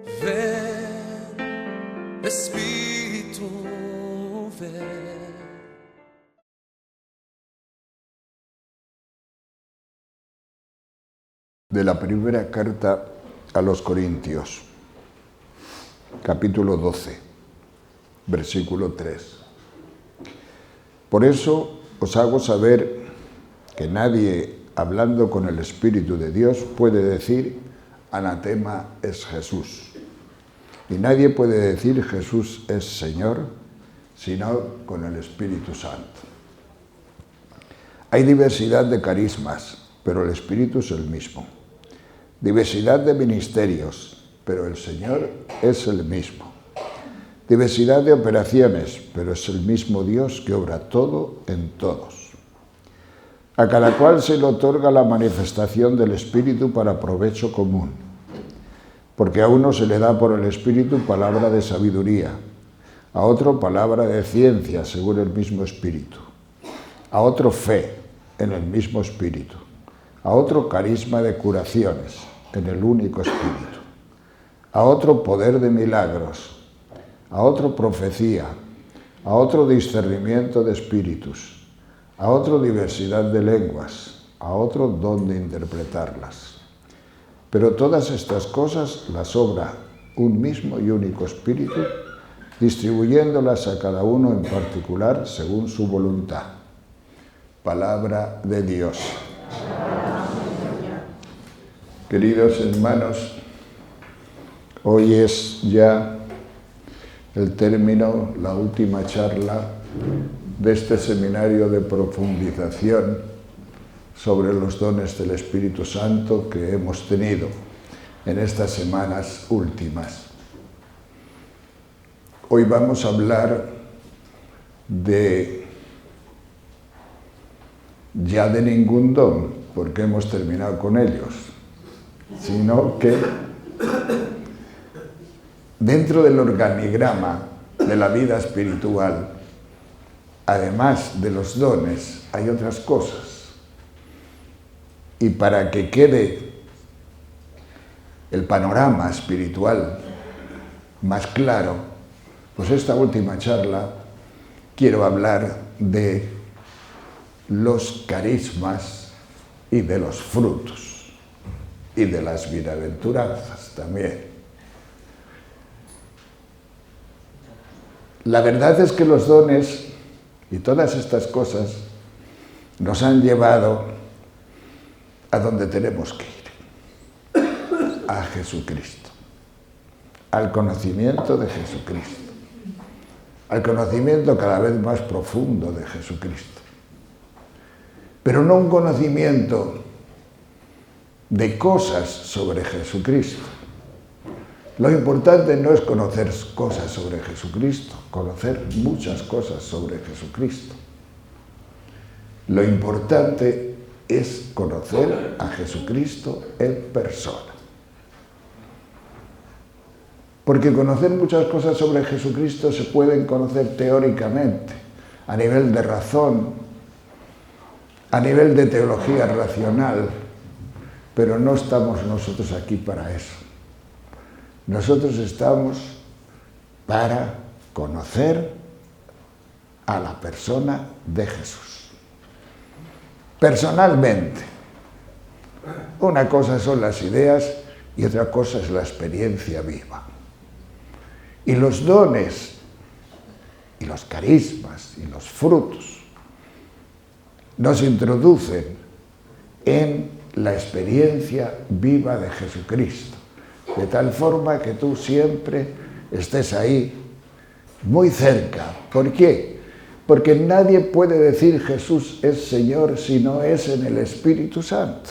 Ven, Espíritu, ven. De la primera carta a los Corintios, capítulo 12, versículo 3. Por eso os hago saber que nadie, hablando con el Espíritu de Dios, puede decir, anatema es Jesús. Y nadie puede decir, Jesús es Señor, sino con el Espíritu Santo. Hay diversidad de carismas, pero el Espíritu es el mismo. Diversidad de ministerios, pero el Señor es el mismo. Diversidad de operaciones, pero es el mismo Dios que obra todo en todos. A cada cual se le otorga la manifestación del Espíritu para provecho común, porque a uno se le da por el Espíritu palabra de sabiduría, a otro palabra de ciencia según el mismo Espíritu, a otro fe en el mismo Espíritu, a otro carisma de curaciones en el único Espíritu, a otro poder de milagros, a otro profecía, a otro discernimiento de espíritus, a otro diversidad de lenguas, a otro don de interpretarlas. Pero todas estas cosas las obra un mismo y único Espíritu, distribuyéndolas a cada uno en particular según su voluntad. Palabra de Dios. Queridos hermanos, hoy es ya el término, la última charla de este seminario de profundización sobre los dones del Espíritu Santo que hemos tenido en estas semanas últimas. Hoy vamos a hablar ya de ningún don, porque hemos terminado con ellos, sino que dentro del organigrama de la vida espiritual, además de los dones, hay otras cosas. Y para que quede el panorama espiritual más claro, pues esta última charla quiero hablar de los carismas y de los frutos y de las bienaventuranzas también. La verdad es que los dones y todas estas cosas nos han llevado a donde tenemos que ir, a Jesucristo, al conocimiento de Jesucristo, al conocimiento cada vez más profundo de Jesucristo. Pero no un conocimiento de cosas sobre Jesucristo. Lo importante no es conocer cosas sobre Jesucristo, conocer muchas cosas sobre Jesucristo. Lo importante es conocer a Jesucristo en persona. Porque conocer muchas cosas sobre Jesucristo se pueden conocer teóricamente, a nivel de razón, a nivel de teología racional, pero no estamos nosotros aquí para eso. Nosotros estamos para conocer a la persona de Jesús. Personalmente. Una cosa son las ideas y otra cosa es la experiencia viva. Y los dones, y los carismas, y los frutos nos introducen en la experiencia viva de Jesucristo, de tal forma que tú siempre estés ahí, muy cerca. ¿Por qué? Porque nadie puede decir Jesús es Señor si no es en el Espíritu Santo.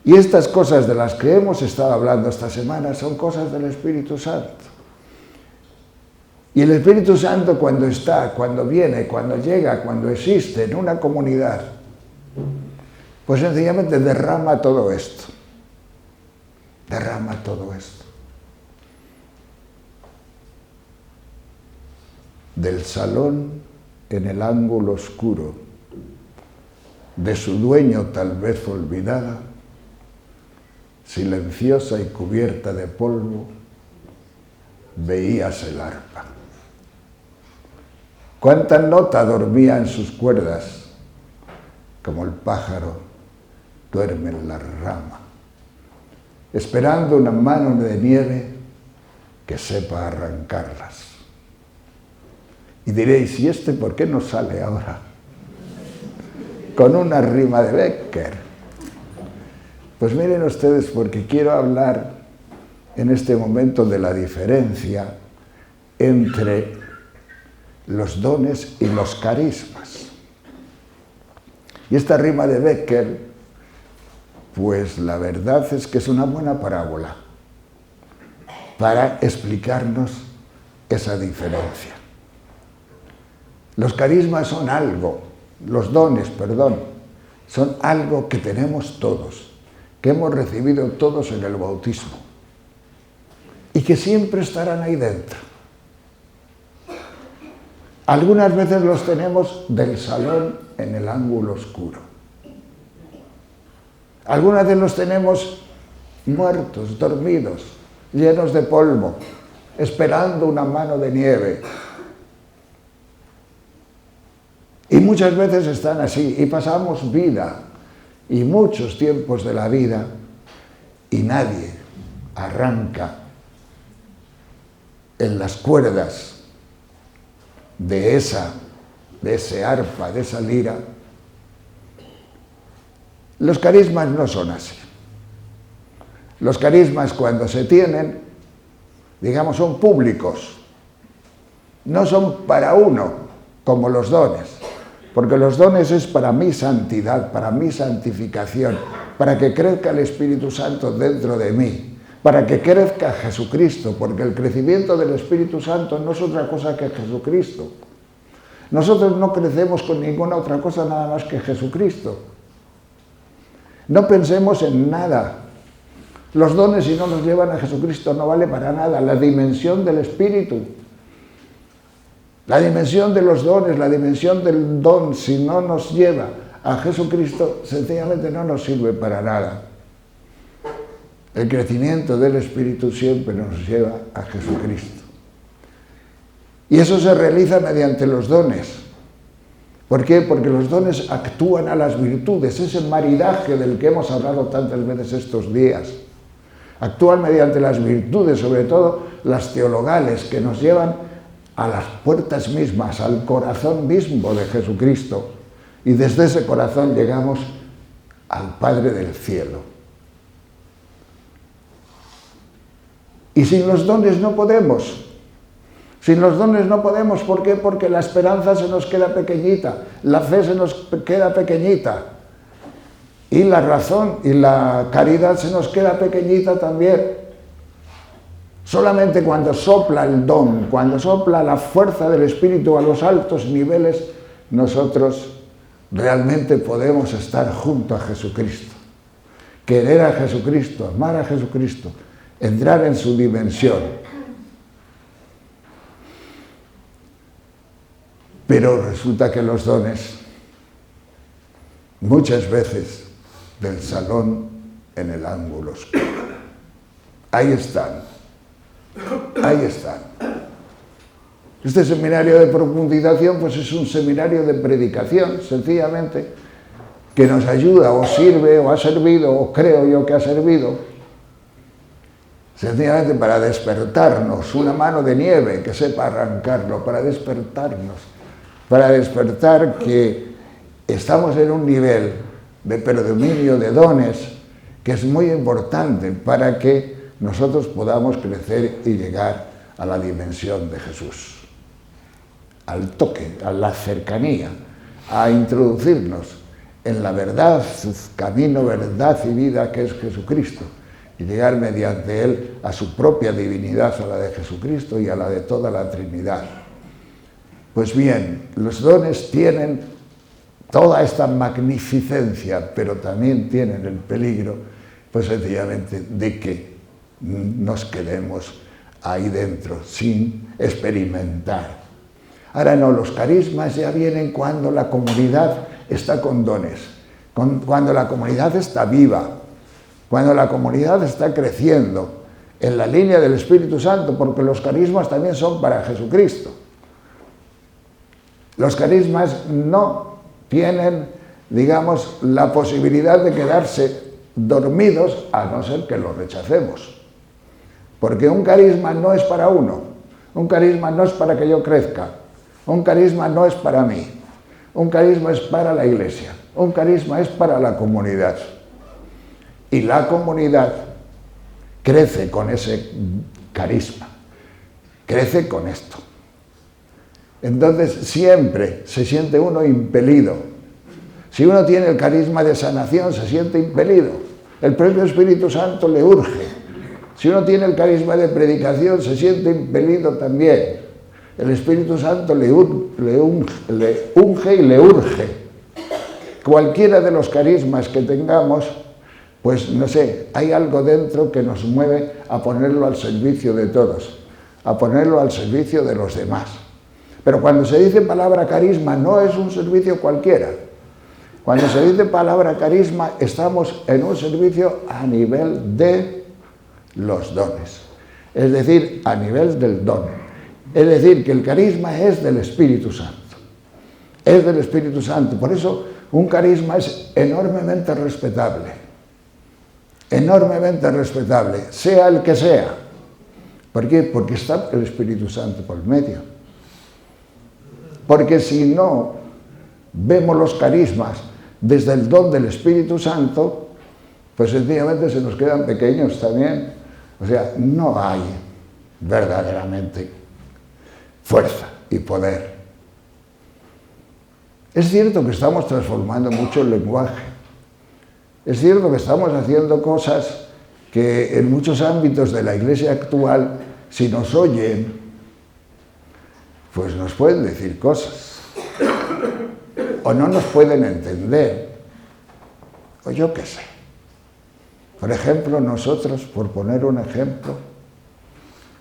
Y estas cosas de las que hemos estado hablando esta semana son cosas del Espíritu Santo. Y el Espíritu Santo cuando está, cuando viene, cuando llega, cuando existe en una comunidad, pues sencillamente derrama todo esto. Derrama todo esto. Del salón en el ángulo oscuro, de su dueño tal vez olvidada, silenciosa y cubierta de polvo, veías el arpa. Cuánta nota dormía en sus cuerdas, como el pájaro duerme en la rama, esperando una mano de nieve que sepa arrancarlas. Y diréis, ¿y este por qué no sale ahora? Con una rima de Bécquer. Pues miren ustedes, porque quiero hablar en este momento de la diferencia entre los dones y los carismas. Y esta rima de Bécquer, pues la verdad es que es una buena parábola para explicarnos esa diferencia. Los carismas son algo, los dones, perdón, son algo que tenemos todos, que hemos recibido todos en el bautismo y que siempre estarán ahí dentro. Algunas veces los tenemos del salón en el ángulo oscuro. Algunas veces los tenemos muertos, dormidos, llenos de polvo, esperando una mano de nieve. Y muchas veces están así, y pasamos vida, y muchos tiempos de la vida, y nadie arranca en las cuerdas de ese arpa, de esa lira. Los carismas no son así. Los carismas, cuando se tienen, digamos, son públicos. No son para uno, como los dones. Porque los dones es para mi santidad, para mi santificación, para que crezca el Espíritu Santo dentro de mí, para que crezca Jesucristo, porque el crecimiento del Espíritu Santo no es otra cosa que Jesucristo. Nosotros no crecemos con ninguna otra cosa nada más que Jesucristo. No pensemos en nada. Los dones, si no nos llevan a Jesucristo, no vale para nada. La dimensión del Espíritu, la dimensión de los dones, la dimensión del don, si no nos lleva a Jesucristo, sencillamente no nos sirve para nada. El crecimiento del Espíritu siempre nos lleva a Jesucristo. Y eso se realiza mediante los dones. ¿Por qué? Porque los dones actúan a las virtudes, ese maridaje del que hemos hablado tantas veces estos días. Actúan mediante las virtudes, sobre todo las teologales, que nos llevan a las puertas mismas, al corazón mismo de Jesucristo. Y desde ese corazón llegamos al Padre del cielo. Y sin los dones no podemos. Sin los dones no podemos. ¿Por qué? Porque la esperanza se nos queda pequeñita, la fe se nos queda pequeñita, y la razón y la caridad se nos queda pequeñita también. Solamente cuando sopla el don, cuando sopla la fuerza del Espíritu a los altos niveles, nosotros realmente podemos estar junto a Jesucristo. Querer a Jesucristo, amar a Jesucristo, entrar en su dimensión. Pero resulta que los dones, muchas veces, del salón en el ángulo oscuro. Ahí están. Ahí están. Este seminario de profundización, pues es un seminario de predicación, sencillamente, que nos ayuda, o sirve, o ha servido, o creo yo que ha servido, sencillamente para despertarnos, una mano de nieve que sepa arrancarlo, para despertar que estamos en un nivel de predominio de dones que es muy importante para que nosotros podamos crecer y llegar a la dimensión de Jesús, al toque, a la cercanía, a introducirnos en la verdad, su camino, verdad y vida que es Jesucristo, y llegar mediante Él a su propia divinidad, a la de Jesucristo y a la de toda la Trinidad. Pues bien, los dones tienen toda esta magnificencia, pero también tienen el peligro, pues sencillamente, de que nos quedemos ahí dentro, sin experimentar. Ahora no, los carismas ya vienen cuando la comunidad está con dones, cuando la comunidad está viva, cuando la comunidad está creciendo en la línea del Espíritu Santo, porque los carismas también son para Jesucristo. Los carismas no tienen, digamos, la posibilidad de quedarse dormidos, a no ser que los rechacemos. Porque un carisma no es para uno, un carisma no es para que yo crezca, un carisma no es para mí, un carisma es para la iglesia, un carisma es para la comunidad. Y la comunidad crece con ese carisma, crece con esto. Entonces siempre se siente uno impelido. Si uno tiene el carisma de sanación, se siente impelido. El propio Espíritu Santo le urge. Si uno tiene el carisma de predicación, se siente impelido también. El Espíritu Santo le unge y le urge. Cualquiera de los carismas que tengamos, pues no sé, hay algo dentro que nos mueve a ponerlo al servicio de todos, a ponerlo al servicio de los demás. Pero cuando se dice palabra carisma, no es un servicio cualquiera. Cuando se dice palabra carisma, estamos en un servicio a nivel de los dones. Es decir, a nivel del don. Es decir, que el carisma es del Espíritu Santo. Es del Espíritu Santo. Por eso, un carisma es enormemente respetable. Enormemente respetable, sea el que sea. ¿Por qué? Porque está el Espíritu Santo por medio. Porque si no vemos los carismas desde el don del Espíritu Santo, pues sencillamente se nos quedan pequeños también. O sea, no hay verdaderamente fuerza y poder. Es cierto que estamos transformando mucho el lenguaje. Es cierto que estamos haciendo cosas que en muchos ámbitos de la Iglesia actual, si nos oyen, pues nos pueden decir cosas, o no nos pueden entender, o yo qué sé. Por ejemplo, nosotros, por poner un ejemplo,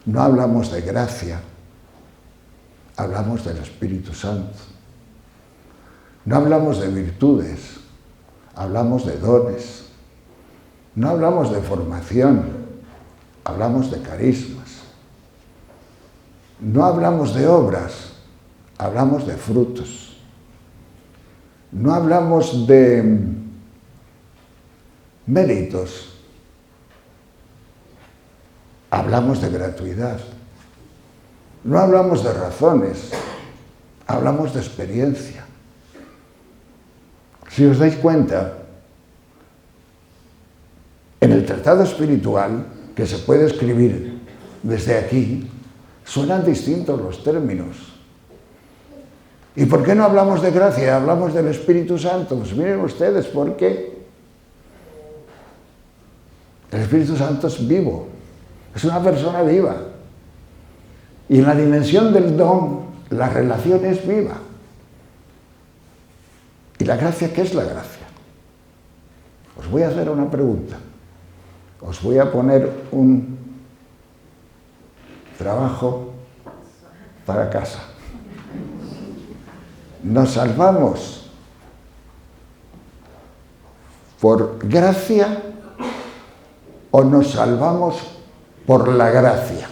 no hablamos de gracia, hablamos del Espíritu Santo. No hablamos de virtudes, hablamos de dones. No hablamos de formación, hablamos de carismas. No hablamos de obras, hablamos de frutos. No hablamos de méritos, hablamos de gratuidad. No hablamos de razones, hablamos de experiencia. Si os dais cuenta, en el tratado espiritual, que se puede escribir desde aquí, suenan distintos los términos. ¿Y por qué no hablamos de gracia? Hablamos del Espíritu Santo. Pues miren ustedes, porque el Espíritu Santo es vivo, es una persona viva. Y en la dimensión del don, la relación es viva. ¿Y la gracia qué es la gracia? Os voy a hacer una pregunta. Os voy a poner un trabajo para casa. ¿Nos salvamos por gracia o nos salvamos por la gracia?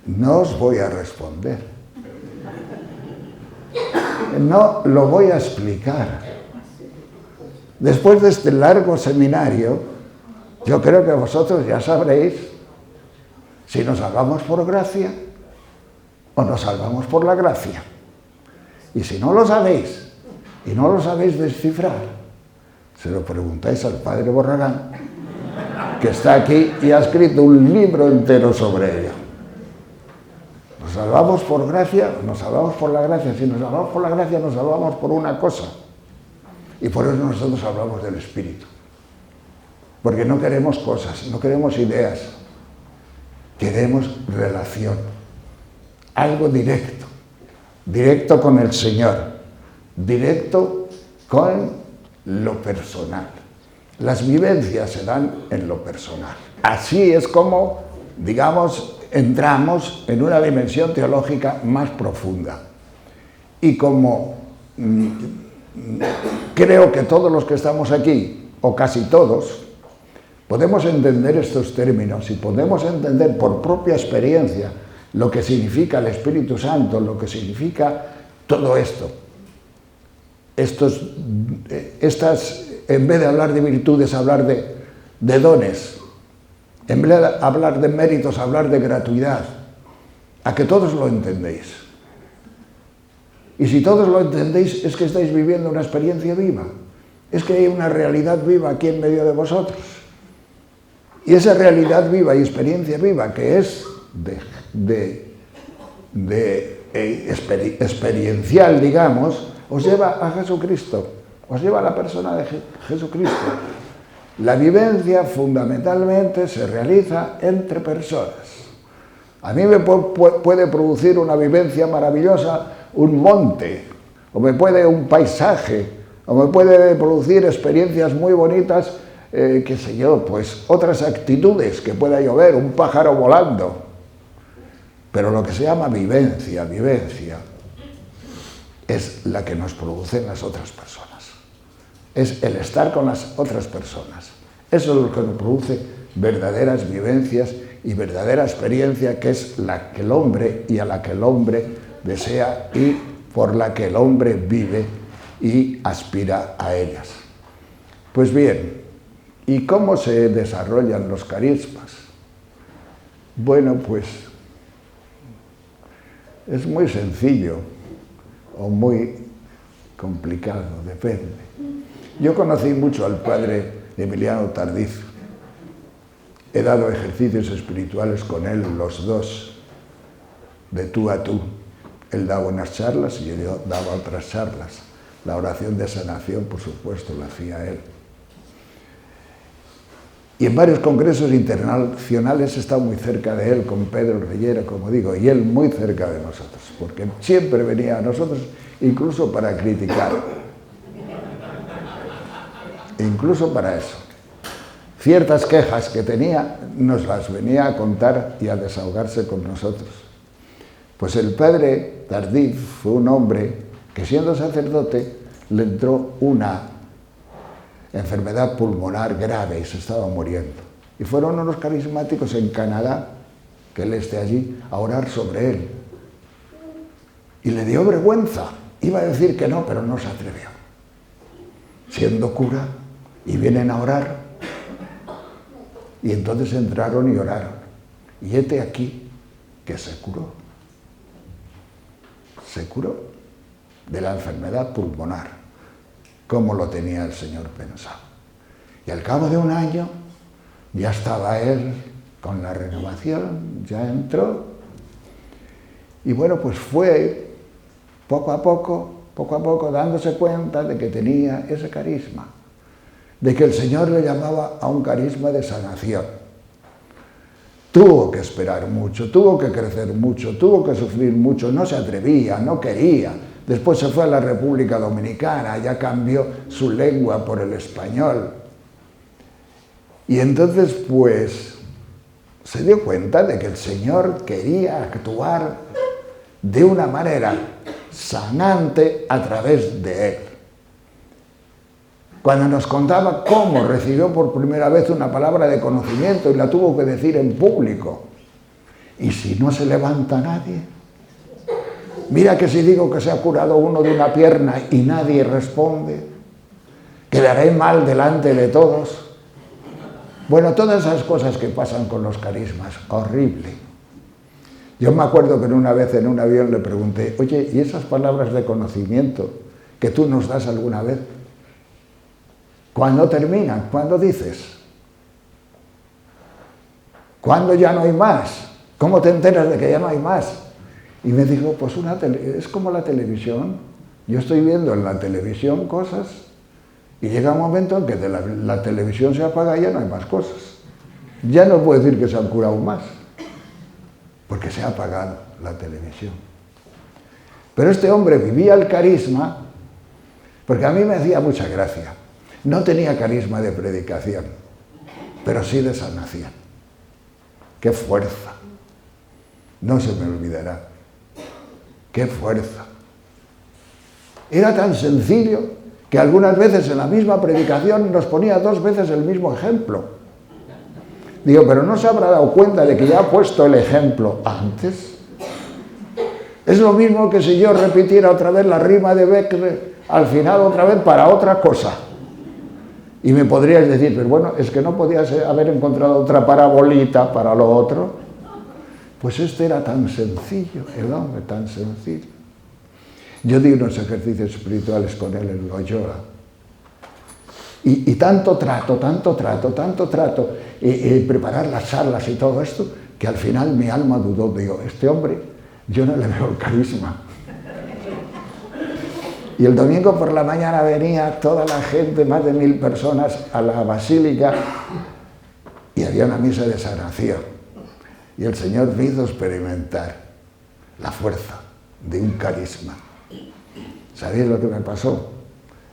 No os voy a responder. No lo voy a explicar. Después de este largo seminario, yo creo que vosotros ya sabréis si nos salvamos por gracia o nos salvamos por la gracia. Y si no lo sabéis, y no lo sabéis descifrar, se lo preguntáis al padre Borragán, que está aquí y ha escrito un libro entero sobre ello. ¿Nos salvamos por gracia o nos salvamos por la gracia? Si nos salvamos por la gracia, nos salvamos por una cosa. Y por eso nosotros hablamos del Espíritu. Porque no queremos cosas, no queremos ideas. Queremos relación. Algo directo. Directo con el Señor. Directo con lo personal. Las vivencias se dan en lo personal. Así es como, digamos, entramos en una dimensión teológica más profunda. Y como creo que todos los que estamos aquí, o casi todos, podemos entender estos términos y podemos entender por propia experiencia lo que significa el Espíritu Santo, lo que significa todo esto. En vez de hablar de virtudes, hablar de dones. En vez de hablar de méritos, hablar de gratuidad. A que todos lo entendéis. Y si todos lo entendéis, es que estáis viviendo una experiencia viva. Es que hay una realidad viva aquí en medio de vosotros. Y esa realidad viva y experiencia viva que es experiencial, digamos, os lleva a Jesucristo, os lleva a la persona de Jesucristo. La vivencia fundamentalmente se realiza entre personas. A mí me puede producir una vivencia maravillosa un monte, o me puede un paisaje, o me puede producir experiencias muy bonitas, qué sé yo, pues otras actitudes, que pueda llover, un pájaro volando. Pero lo que se llama vivencia, es la que nos producen las otras personas. Es el estar con las otras personas. Eso es lo que nos produce verdaderas vivencias y verdadera experiencia, que es la que el hombre y a la que el hombre desea y por la que el hombre vive y aspira a ellas. Pues bien, ¿y cómo se desarrollan los carismas? Bueno, pues es muy sencillo o muy complicado, depende. Yo conocí mucho al padre Emiliano Tardif. He dado ejercicios espirituales con él, los dos, de tú a tú. Él daba unas charlas y yo daba otras charlas. La oración de sanación, por supuesto, la hacía él. Y en varios congresos internacionales he estado muy cerca de él, con Pedro Reyera, como digo, y él muy cerca de nosotros, porque siempre venía a nosotros, incluso para criticar. Incluso para eso. Ciertas quejas que tenía, nos las venía a contar y a desahogarse con nosotros. Pues el padre Tardif fue un hombre que, siendo sacerdote, le entró una enfermedad pulmonar grave y se estaba muriendo. Y fueron unos carismáticos en Canadá, que él esté allí, a orar sobre él. Y le dio vergüenza. Iba a decir que no, pero no se atrevió. Siendo cura, y vienen a orar. Y entonces entraron y oraron. Y hete aquí que se curó. Se curó de la enfermedad pulmonar, como lo tenía el Señor pensado. Y al cabo de un año ya estaba él con la renovación, ya entró. Y bueno, pues fue poco a poco dándose cuenta de que tenía ese carisma, de que el Señor le llamaba a un carisma de sanación. Tuvo que esperar mucho, tuvo que crecer mucho, tuvo que sufrir mucho, no se atrevía, no quería. Después se fue a la República Dominicana, ya cambió su lengua por el español. Y entonces, pues, se dio cuenta de que el Señor quería actuar de una manera sanante a través de él. Cuando nos contaba cómo recibió por primera vez una palabra de conocimiento y la tuvo que decir en público. ¿Y si no se levanta nadie? Mira que si digo que se ha curado uno de una pierna y nadie responde, quedaré mal delante de todos. Bueno, todas esas cosas que pasan con los carismas, horrible. Yo me acuerdo que una vez en un avión le pregunté, oye, ¿y esas palabras de conocimiento que tú nos das alguna vez? ¿Cuándo terminan? ¿Cuándo dices? ¿Cuándo ya no hay más? ¿Cómo te enteras de que ya no hay más? Y me dijo, pues es como la televisión. Yo estoy viendo en la televisión cosas y llega un momento en que la televisión se apaga y ya no hay más cosas. Ya no puedo decir que se han curado más, porque se ha apagado la televisión. Pero este hombre vivía el carisma, porque a mí me hacía mucha gracia. No tenía carisma de predicación, pero sí de sanación. ¡Qué fuerza! No se me olvidará. ¡Qué fuerza! Era tan sencillo que algunas veces en la misma predicación nos ponía 2 veces el mismo ejemplo. Digo, pero ¿no se habrá dado cuenta de que ya ha puesto el ejemplo antes? Es lo mismo que si yo repitiera otra vez la rima de Becker al final otra vez para otra cosa. Y me podrías decir, pero bueno, es que no podías haber encontrado otra parabolita para lo otro. Pues este era tan sencillo, el hombre tan sencillo. Yo di unos ejercicios espirituales con él en Loyola. Y tanto trato, y preparar las charlas y todo esto, que al final mi alma dudó. Digo, este hombre, yo no le veo el carisma. Y el domingo por la mañana venía toda la gente, más de 1000 personas, a la basílica, y había una misa de sanación. Y el Señor me hizo experimentar la fuerza de un carisma. ¿Sabéis lo que me pasó?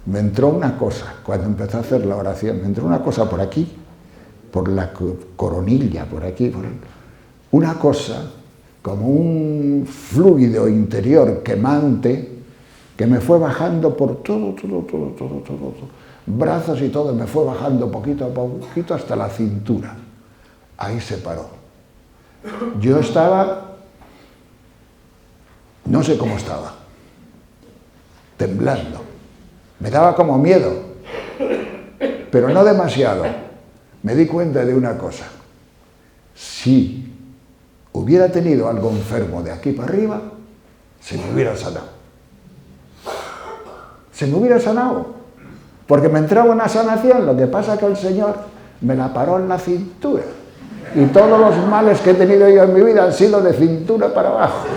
Me entró una cosa, cuando empezó a hacer la oración, me entró una cosa por aquí, por la coronilla, por aquí, una cosa como un fluido interior quemante que me fue bajando por todo, brazos y todo, me fue bajando poquito a poquito hasta la cintura. Ahí se paró. Yo estaba, no sé cómo estaba, temblando. Me daba como miedo, pero no demasiado. Me di cuenta de una cosa. Si hubiera tenido algo enfermo de aquí para arriba, se me hubiera sanado. Se me hubiera sanado. Porque me entraba una sanación, lo que pasa es que el Señor me la paró en la cintura. Y todos los males que he tenido yo en mi vida han sido de cintura para abajo.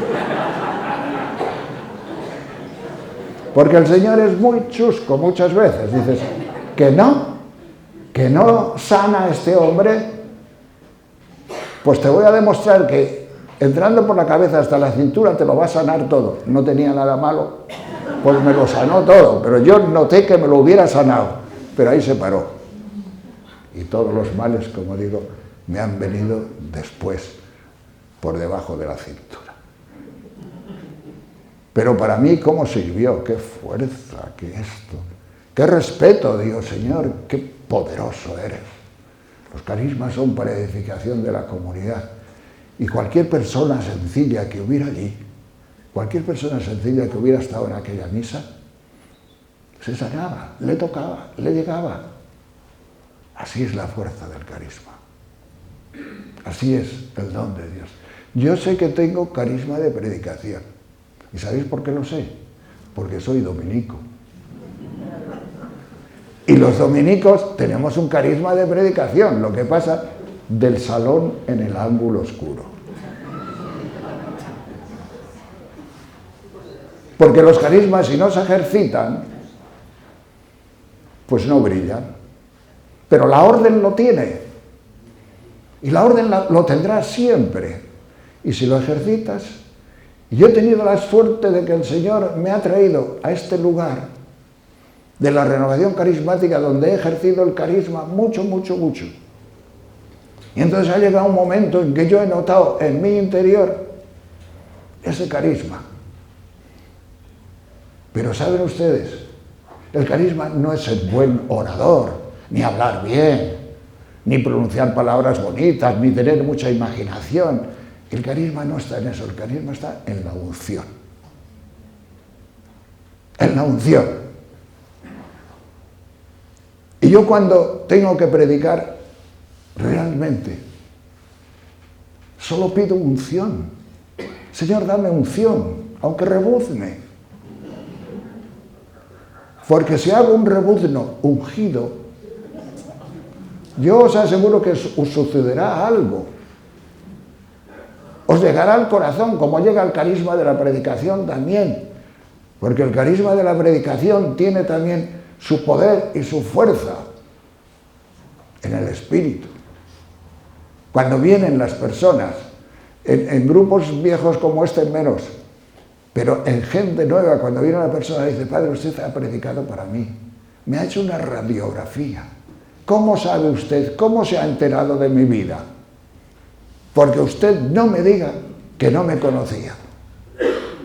Porque el Señor es muy chusco muchas veces. Dices, que no sana a este hombre, pues te voy a demostrar que entrando por la cabeza hasta la cintura te lo va a sanar todo. No tenía nada malo, pues me lo sanó todo, pero yo noté que me lo hubiera sanado, pero ahí se paró. Y todos los males, como digo, me han venido después, por debajo de la cintura. Pero para mí, ¿cómo sirvió? ¡Qué fuerza! ¡Qué esto! ¡Qué respeto! Digo, Señor, qué poderoso eres. Los carismas son para edificación de la comunidad. Y cualquier persona sencilla que hubiera allí, cualquier persona sencilla que hubiera estado en aquella misa, se sanaba, le tocaba, le llegaba. Así es la fuerza del carisma. Así es el don de Dios. Yo sé que tengo carisma de predicación. ¿Y sabéis por qué lo sé? Porque soy dominico. Y los dominicos tenemos un carisma de predicación, lo que pasa del salón en el ángulo oscuro. Porque los carismas, si no se ejercitan, pues no brillan. Pero la orden lo tiene. Y la orden lo tendrá siempre. Y si lo ejercitas, yo he tenido la suerte de que el Señor me ha traído a este lugar de la renovación carismática donde he ejercido el carisma mucho. Y entonces ha llegado un momento en que yo he notado en mi interior ese carisma. Pero ¿saben ustedes? El carisma no es ser buen orador, ni hablar bien, ni pronunciar palabras bonitas, ni tener mucha imaginación. El carisma no está en eso, el carisma está en la unción. En la unción. Y yo cuando tengo que predicar, realmente, solo pido unción. Señor, dame unción, aunque rebuzne. Porque si hago un rebuzno ungido, yo os aseguro que os sucederá algo. Os llegará al corazón, como llega el carisma de la predicación también. Porque el carisma de la predicación tiene también su poder y su fuerza en el espíritu. Cuando vienen las personas, en grupos viejos como este menos, pero en gente nueva, cuando viene una persona y dice, Padre, usted ha predicado para mí, me ha hecho una radiografía. ¿Cómo sabe usted? ¿Cómo se ha enterado de mi vida? Porque usted no me diga que no me conocía.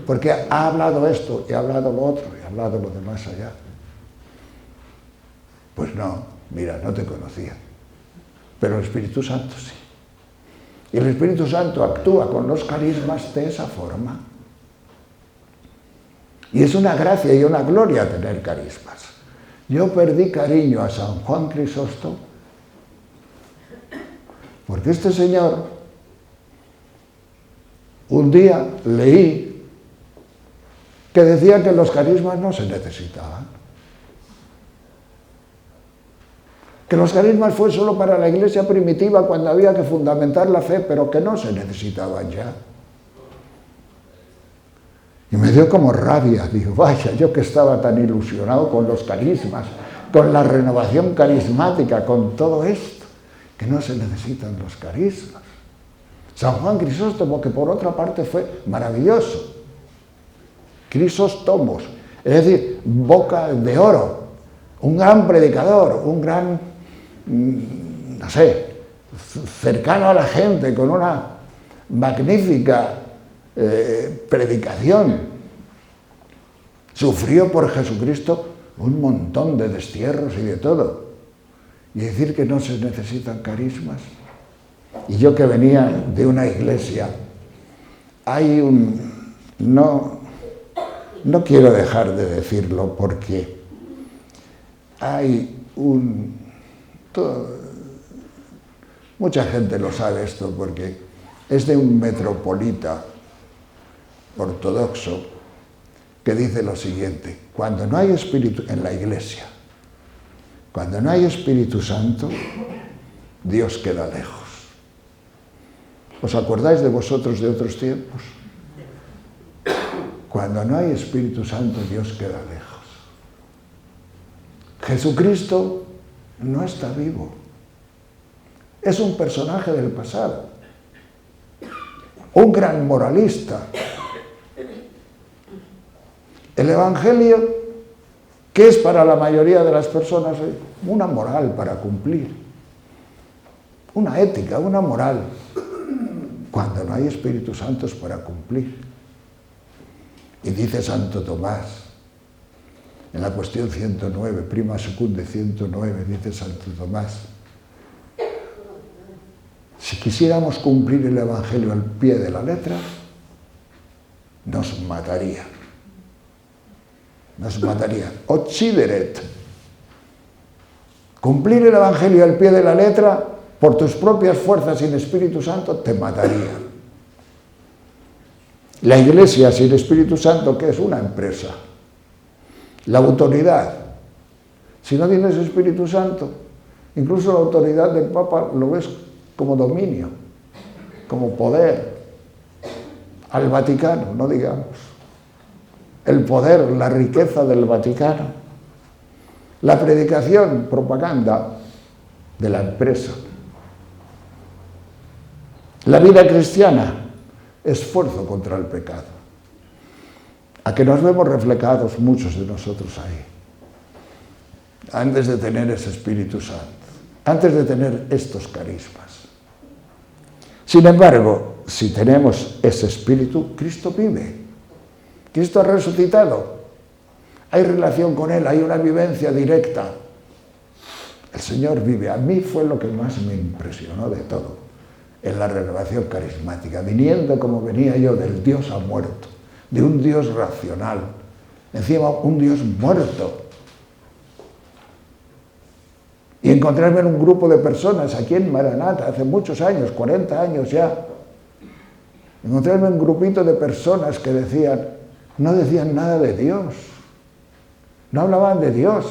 Porque ha hablado esto, y ha hablado lo otro, y ha hablado lo de más allá. Pues no, mira, no te conocía. pero el Espíritu Santo sí. Y el Espíritu Santo actúa con los carismas de esa forma. Y es una gracia y una gloria tener carismas. Yo perdí cariño a San Juan Crisóstomo porque este señor, un día leí que decía que los carismas no se necesitaban. Que los carismas fue solo para la iglesia primitiva cuando había que fundamentar la fe, pero que no se necesitaban ya. Y me dio como rabia, digo, vaya, yo que estaba tan ilusionado con los carismas, con la renovación carismática, con todo esto, que no se necesitan los carismas. San Juan Crisóstomo, que por otra parte fue maravilloso. Crisóstomos, es decir, boca de oro, un gran predicador, un gran, no sé, cercano a la gente, con una magnífica predicación. Sufrió por Jesucristo un montón de destierros y de todo. Y decir que no se necesitan carismas. Y yo que venía de una iglesia, hay un... No quiero dejar de decirlo porque hay un... mucha gente lo sabe esto porque es de un metropolita ortodoxo que dice lo siguiente: cuando no hay espíritu en la iglesia, cuando no hay Espíritu Santo, Dios queda lejos. ¿Os acordáis de vosotros de otros tiempos? Cuando no hay Espíritu Santo, Dios queda lejos. Jesucristo no está vivo. Es un personaje del pasado. Un gran moralista. El Evangelio, ¿qué es para la mayoría de las personas? Una moral para cumplir. Una ética, una moral. Cuando no hay Espíritu Santo es para cumplir. Y dice Santo Tomás, en la cuestión 109, prima secunde 109, dice Santo Tomás, si quisiéramos cumplir el Evangelio al pie de la letra, nos mataría. Nos mataría. Occideret. Cumplir el Evangelio al pie de la letra, por tus propias fuerzas sin Espíritu Santo, te mataría. La Iglesia sin Espíritu Santo, ¿qué es? Una empresa. La autoridad. Si no tienes Espíritu Santo, incluso la autoridad del Papa lo ves como dominio, como poder. Al Vaticano, no digamos. El poder, la riqueza del Vaticano. La predicación, propaganda de la empresa. La vida cristiana, esfuerzo contra el pecado. A que nos vemos reflejados muchos de nosotros ahí. Antes de tener ese Espíritu Santo, antes de tener estos carismas. Sin embargo, si tenemos ese Espíritu, Cristo vive. Cristo ha resucitado. Hay relación con Él, hay una vivencia directa. El Señor vive. A mí fue lo que más me impresionó de todo en la renovación carismática, viniendo como venía yo del Dios ha muerto, de un Dios racional, encima un Dios muerto. Y encontrarme en un grupo de personas aquí en Maranata, hace muchos años, 40 años ya, encontrarme en un grupito de personas que no decían nada de Dios, no hablaban de Dios,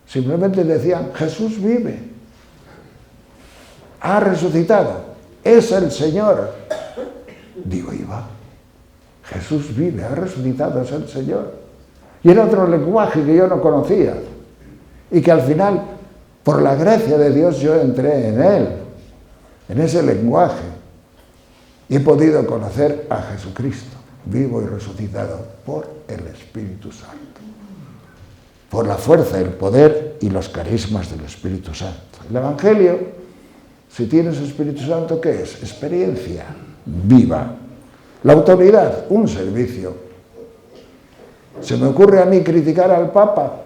simplemente decían, Jesús vive, ha resucitado, es el Señor. Digo, Iba, Jesús vive, ha resucitado, es el Señor. Y era otro lenguaje que yo no conocía, y que al final, por la gracia de Dios, yo entré en él, en ese lenguaje, y he podido conocer a Jesucristo, vivo y resucitado, por el Espíritu Santo. Por la fuerza, el poder y los carismas del Espíritu Santo. El Evangelio, si tienes Espíritu Santo, ¿qué es? Experiencia viva. La autoridad, un servicio. ¿Se me ocurre a mí criticar al Papa?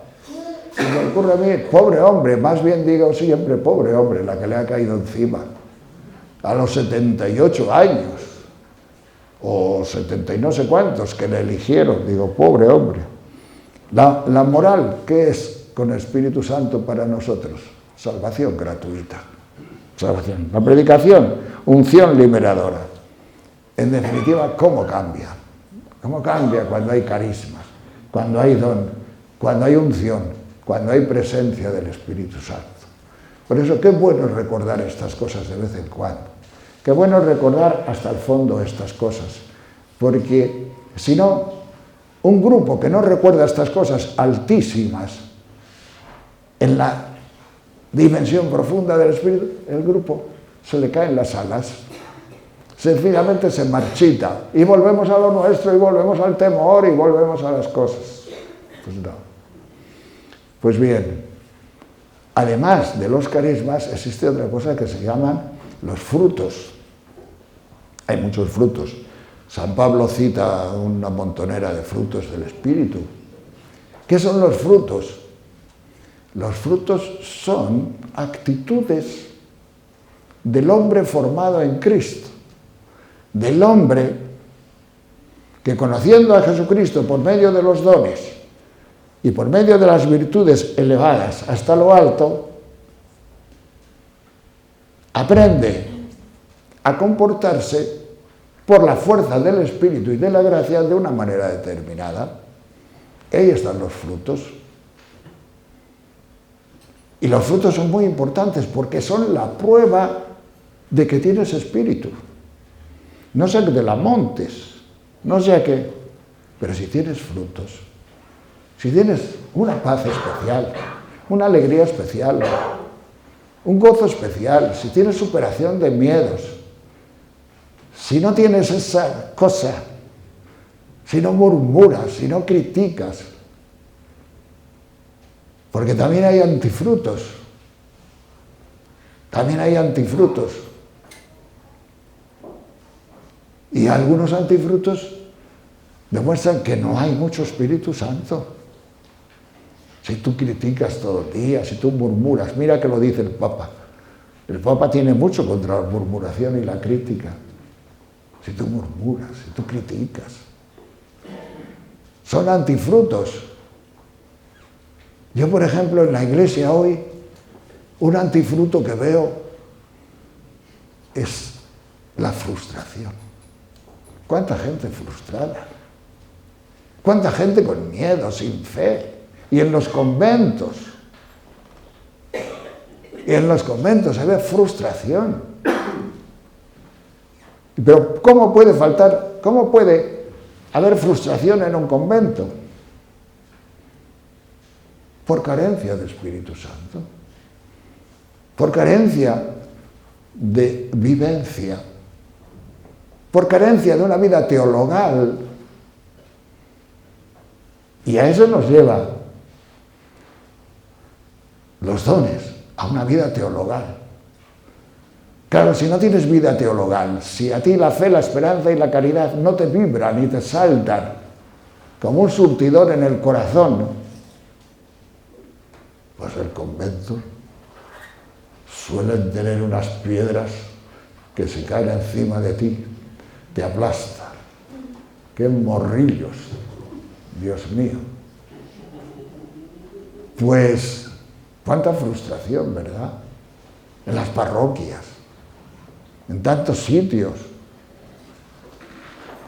Se me ocurre a mí, pobre hombre, más bien digo siempre, pobre hombre, la que le ha caído encima, a los 78 años, o 70 y no sé cuántos que le eligieron, digo, pobre hombre. La moral, ¿qué es con el Espíritu Santo para nosotros? Salvación gratuita. Salvación. La predicación, unción liberadora. En definitiva, ¿cómo cambia? ¿Cómo cambia cuando hay carismas, cuando hay don, cuando hay unción, cuando hay presencia del Espíritu Santo? Por eso, qué bueno es recordar estas cosas de vez en cuando. Qué bueno es recordar hasta el fondo estas cosas. Porque, si no, un grupo que no recuerda estas cosas altísimas en la dimensión profunda del Espíritu, el grupo se le caen las alas, sencillamente se marchita y volvemos a lo nuestro y volvemos al temor y volvemos a las cosas. Pues no. Pues bien, además de los carismas existe otra cosa que se llaman los frutos. Hay muchos frutos. San Pablo cita una montonera de frutos del Espíritu. ¿Qué son los frutos? Los frutos son actitudes del hombre formado en Cristo, del hombre que, conociendo a Jesucristo por medio de los dones y por medio de las virtudes elevadas hasta lo alto, aprende a comportarse por la fuerza del Espíritu y de la gracia de una manera determinada. Ahí están los frutos. Y los frutos son muy importantes porque son la prueba de que tienes espíritu. No sé que te la montes, no sé a qué, pero si tienes frutos, si tienes una paz especial, una alegría especial, un gozo especial, si tienes superación de miedos, si no tienes esa cosa, si no murmuras, si no criticas, porque también hay antifrutos, y algunos antifrutos demuestran que no hay mucho Espíritu Santo. Si tú criticas todo el día, si tú murmuras, mira que lo dice el Papa. El Papa tiene mucho contra la murmuración y la crítica. Si tú murmuras, si tú criticas, son antifrutos. Yo, por ejemplo, en la iglesia hoy, un antifruto que veo es la frustración. ¿Cuánta gente frustrada? ¿Cuánta gente con miedo, sin fe? Y en los conventos. Se ve frustración. Pero ¿cómo puede haber frustración en un convento? Por carencia de Espíritu Santo, por carencia de vivencia, por carencia de una vida teologal. Y a eso nos lleva los dones, a una vida teologal. Claro, si no tienes vida teologal, si a ti la fe, la esperanza y la caridad no te vibran y te saltan como un surtidor en el corazón, ¿no? Pues el convento suelen tener unas piedras que se caen encima de ti, te aplastan. ¡Qué morrillos! Dios mío. Pues, cuánta frustración, ¿verdad? En las parroquias, en tantos sitios.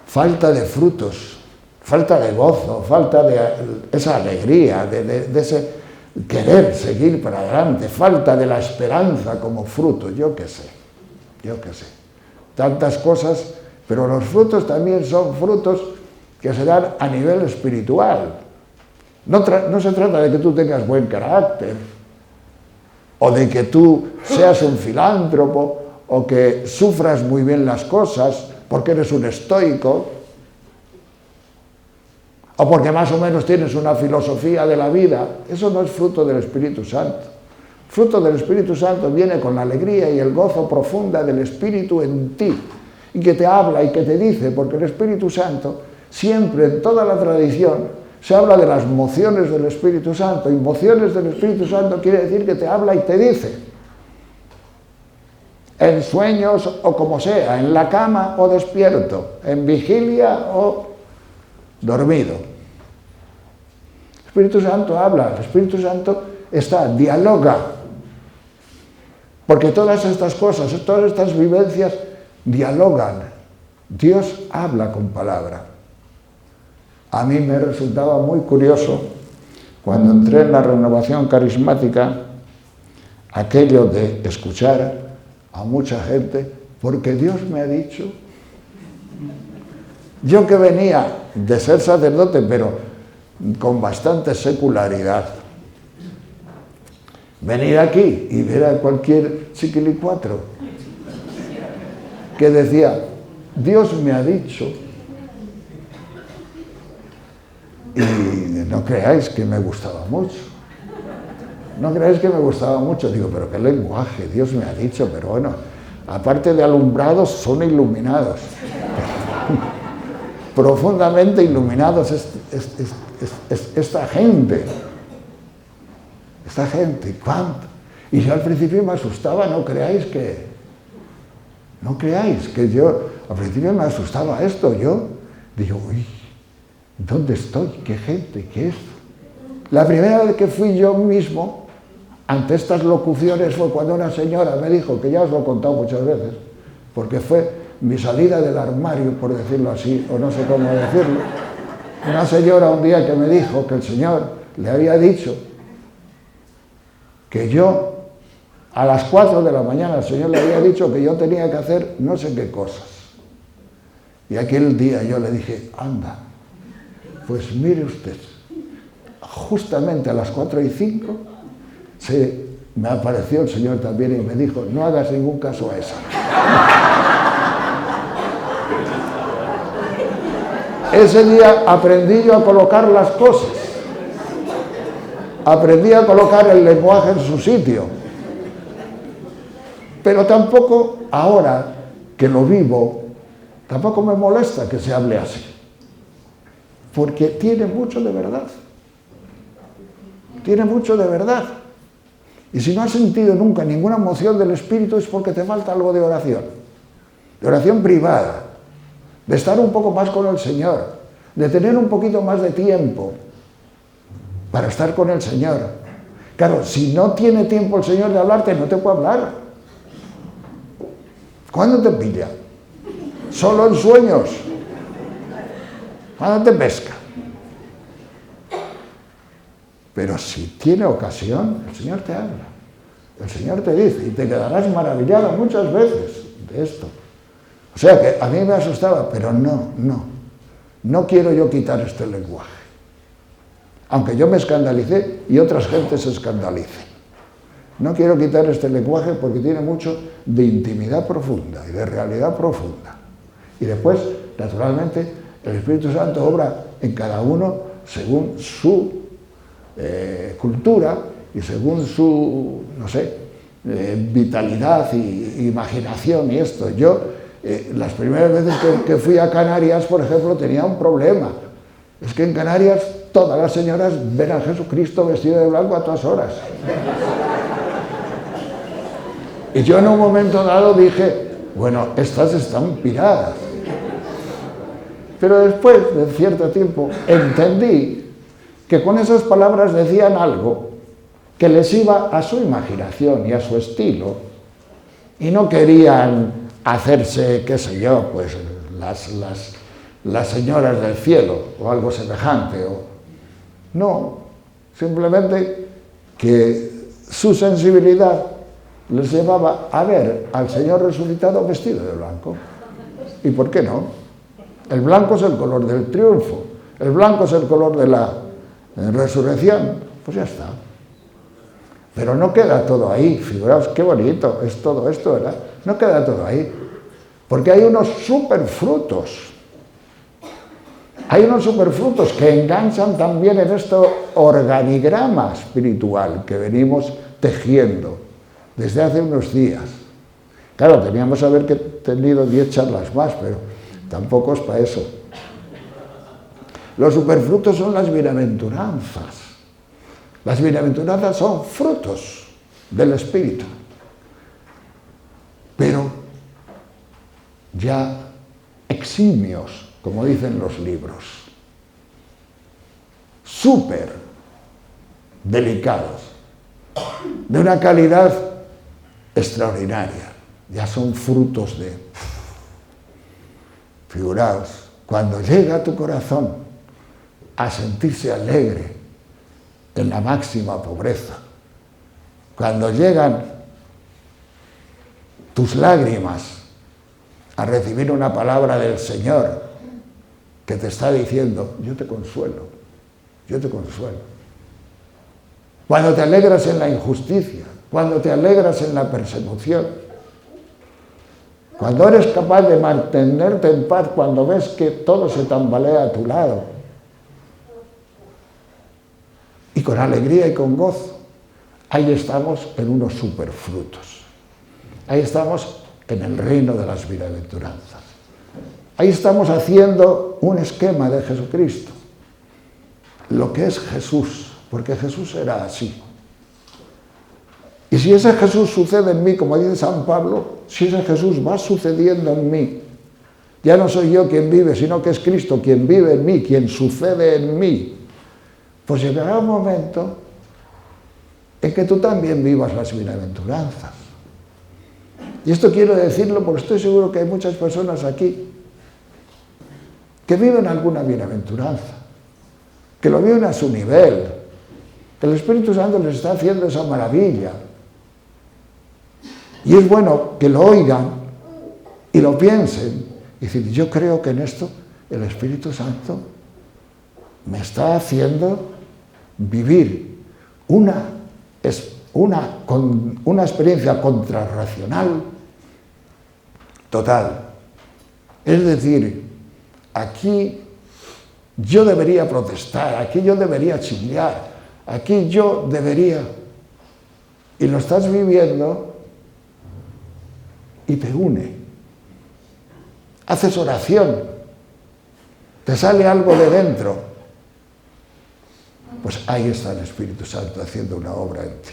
Falta de frutos, falta de gozo, falta de esa alegría, de ese querer seguir para adelante, falta de la esperanza como fruto, yo qué sé. Tantas cosas, pero los frutos también son frutos que se dan a nivel espiritual. No se trata de que tú tengas buen carácter, o de que tú seas un filántropo, o que sufras muy bien las cosas porque eres un estoico, o porque más o menos tienes una filosofía de la vida. Eso no es fruto del Espíritu Santo. Fruto del Espíritu Santo viene con la alegría y el gozo profunda del Espíritu en ti, y que te habla y que te dice, porque el Espíritu Santo siempre en toda la tradición se habla de las mociones del Espíritu Santo. Y mociones del Espíritu Santo quiere decir que te habla y te dice, en sueños o como sea, en la cama o despierto, en vigilia o dormido. El Espíritu Santo habla, el Espíritu Santo dialoga. Porque todas estas cosas, todas estas vivencias dialogan. Dios habla con palabra. A mí me resultaba muy curioso cuando entré en la renovación carismática aquello de escuchar a mucha gente, porque Dios me ha dicho. Yo que venía de ser sacerdote, pero con bastante secularidad, venir aquí y ver a cualquier chiquilicuatro que decía, Dios me ha dicho, y no creáis que me gustaba mucho. No creáis que me gustaba mucho. Digo, pero qué lenguaje, Dios me ha dicho, pero bueno, aparte de alumbrados, son iluminados. Profundamente iluminados esta gente. Esta gente, ¿cuánto? Y yo al principio me asustaba, no creáis que yo, al principio me asustaba esto, yo digo, uy, ¿dónde estoy? ¿Qué gente? ¿Qué es? La primera vez que fui yo mismo ante estas locuciones fue cuando una señora me dijo, que ya os lo he contado muchas veces, porque fue mi salida del armario, por decirlo así, o no sé cómo decirlo. Una señora un día que me dijo que el Señor le había dicho que yo, a las 4 de la mañana, el Señor le había dicho que yo tenía que hacer no sé qué cosas. Y aquel día yo le dije, anda, pues mire usted, justamente a las 4:05 me apareció el Señor también y me dijo, no hagas ningún caso a esa. Ese día aprendí yo a colocar las cosas. Aprendí a colocar el lenguaje en su sitio. Pero tampoco, ahora que lo vivo, tampoco me molesta que se hable así. Porque tiene mucho de verdad. Tiene mucho de verdad. Y si no has sentido nunca ninguna emoción del Espíritu es porque te falta algo de oración privada, de estar un poco más con el Señor, de tener un poquito más de tiempo para estar con el Señor. Claro, si no tiene tiempo el Señor de hablarte, no te puede hablar. ¿Cuándo te pilla? Solo en sueños. ¿Cuándo te pesca? Pero si tiene ocasión, el Señor te habla. El Señor te dice, y te quedarás maravillado muchas veces de esto. O sea que a mí me asustaba, pero no quiero yo quitar este lenguaje. Aunque yo me escandalicé y otras gentes se escandalicen. No quiero quitar este lenguaje porque tiene mucho de intimidad profunda y de realidad profunda. Y después, naturalmente, el Espíritu Santo obra en cada uno según su cultura y según su, no sé, vitalidad y imaginación y esto. Yo, las primeras veces que fui a Canarias, por ejemplo, tenía un problema. Es que en Canarias todas las señoras ven a Jesucristo vestido de blanco a todas horas. Y yo en un momento dado dije, bueno, estas están piradas. Pero después de cierto tiempo entendí que con esas palabras decían algo que les iba a su imaginación y a su estilo, y no querían hacerse, qué sé yo, pues las señoras del cielo o algo semejante. No, simplemente que su sensibilidad les llevaba a ver al Señor resucitado vestido de blanco. ¿Y por qué no? El blanco es el color del triunfo, el blanco es el color de la resurrección, pues ya está. Pero no queda todo ahí, figuraos qué bonito es todo esto, ¿verdad? No queda todo ahí, porque hay unos superfrutos. Hay unos superfrutos que enganchan también en este organigrama espiritual que venimos tejiendo desde hace unos días. Claro, teníamos que haber tenido 10 charlas más, pero tampoco es para eso. Los superfrutos son las bienaventuranzas. Las bienaventuranzas son frutos del Espíritu. Pero ya eximios, como dicen los libros, súper delicados, de una calidad extraordinaria. Ya son frutos de... Figuraos, cuando llega a tu corazón a sentirse alegre en la máxima pobreza, cuando llegan tus lágrimas a recibir una palabra del Señor que te está diciendo, yo te consuelo, yo te consuelo. Cuando te alegras en la injusticia, cuando te alegras en la persecución, cuando eres capaz de mantenerte en paz, cuando ves que todo se tambalea a tu lado, y con alegría y con gozo, ahí estamos en unos superfrutos. Ahí estamos en el reino de las bienaventuranzas. Ahí estamos haciendo un esquema de Jesucristo. Lo que es Jesús, porque Jesús era así. Y si ese Jesús sucede en mí, como dice San Pablo, si ese Jesús va sucediendo en mí, ya no soy yo quien vive, sino que es Cristo quien vive en mí, quien sucede en mí, pues llegará un momento en que tú también vivas las bienaventuranzas. Y esto quiero decirlo porque estoy seguro que hay muchas personas aquí que viven alguna bienaventuranza, que lo viven a su nivel, que el Espíritu Santo les está haciendo esa maravilla. Y es bueno que lo oigan y lo piensen y decir, yo creo que en esto el Espíritu Santo me está haciendo vivir una experiencia contrarracional total. Es decir, aquí yo debería protestar, aquí yo debería chillar, aquí yo debería... Y lo estás viviendo y te une. Haces oración, te sale algo de dentro. Pues ahí está el Espíritu Santo haciendo una obra en ti.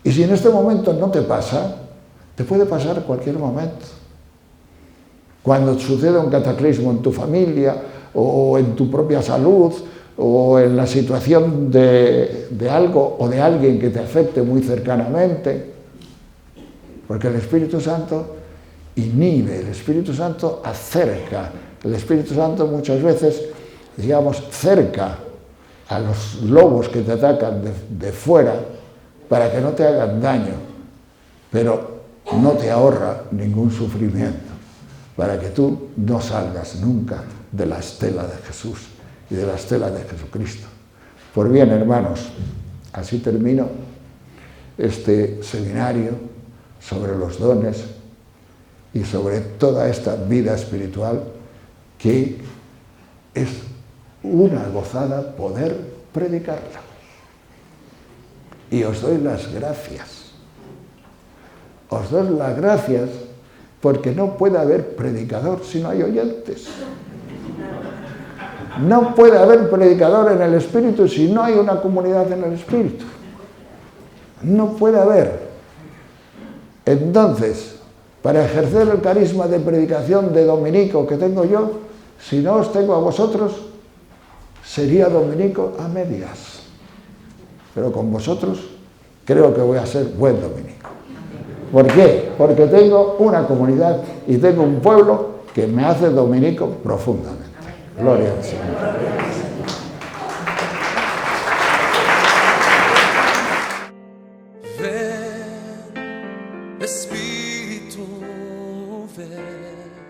Y si en este momento no te pasa, te puede pasar en cualquier momento. Cuando suceda un cataclismo en tu familia, o en tu propia salud, o en la situación de algo o de alguien que te afecte muy cercanamente, porque el Espíritu Santo inhibe, el Espíritu Santo acerca, el Espíritu Santo muchas veces, digamos, cerca a los lobos que te atacan de fuera para que no te hagan daño, pero no te ahorra ningún sufrimiento, para que tú no salgas nunca de la estela de Jesús y de la estela de Jesucristo. Pues bien, hermanos, así termino este seminario sobre los dones y sobre toda esta vida espiritual que es una gozada poder predicarla. Y os doy las gracias. Os doy las gracias porque no puede haber predicador si no hay oyentes. No puede haber predicador en el Espíritu si no hay una comunidad en el Espíritu. No puede haber. Entonces, para ejercer el carisma de predicación de dominico que tengo yo, si no os tengo a vosotros, sería dominico a medias. Pero con vosotros creo que voy a ser buen dominico. ¿Por qué? Porque tengo una comunidad y tengo un pueblo que me hace dominico profundamente. Gloria al Señor. Ven, Espíritu, ven.